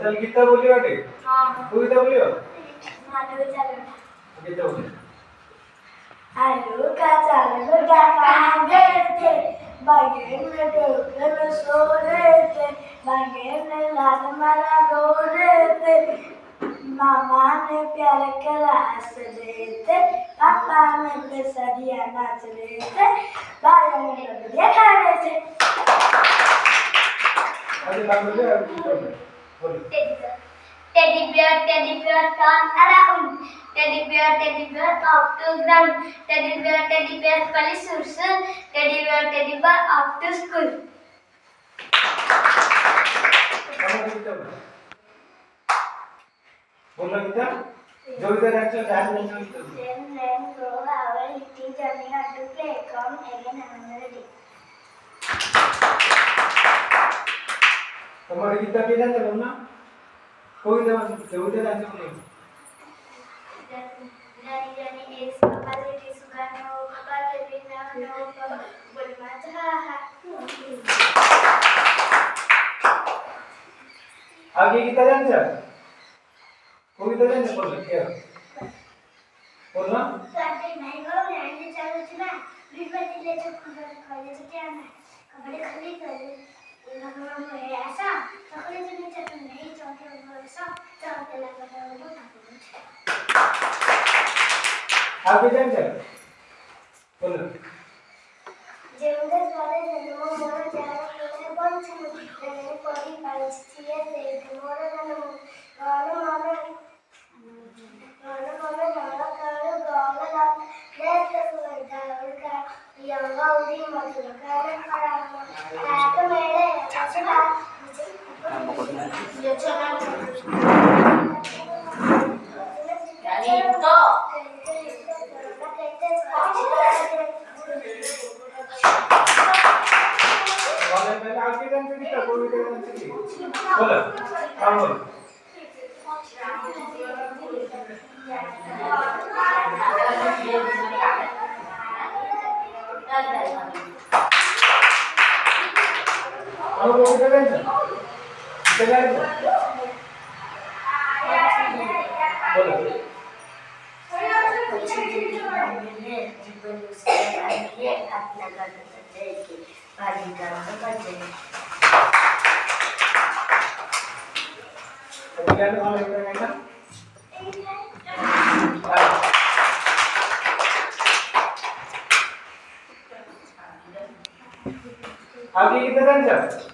चल गीता बोलियो आगे। हाँ। तू गीता बोलियो। मानो चलो। गीता बोलियो। आलू का चावल का कहाँ गए थे बागेन में डोले में सो रहे थे बागेन में लाल माला रो रहे थे मामा ने प्यार करा हंस रहे थे पापा ने बेसरिया नाच रहे थे भाई ने लबड़िया खा रहे थे। अरे बात बोलियो बोलियो। Teddy bear turn around. Teddy bear off to ground. Teddy bear pali sursu. Teddy bear off to school. बोलो गीता। जो इधर एक्चुअल जान नहीं होता। Then go our little journey on to play. Come again another day. तुम्हारे गीता के जान चलो ना। कोई इधर आके बोलो। Journey is Papa little Sugano. Papa little no Papa but macha. आगे गीता जान चल। कोई इधर जान बोल क्या? बोलना। Saturday night go and चलो चला. बीच ले तो कॉलेज क्या है? कपड़े खाली कर लगभग ऐसा कपड़े जो नहीं चलते नहीं चलते वो सब चलते लगा वो आगे जान चल। बोलो। जेवढे झाले जन्म मोर जाणे पण छान परी पाहिजे ते मोर जन्म गाणं मला गाणं गाला देत वैदा यंगा उडी मधुर गाणं करा ताक मेळे असला वाले पहले आगे जान से गीता कोई इधर जान से बोलो। हाँ बोलो। अब वो इधर जान चल। इधर जान चल। बोलो। अभी क्या नाम है इधर का? आगे किधर जान चल।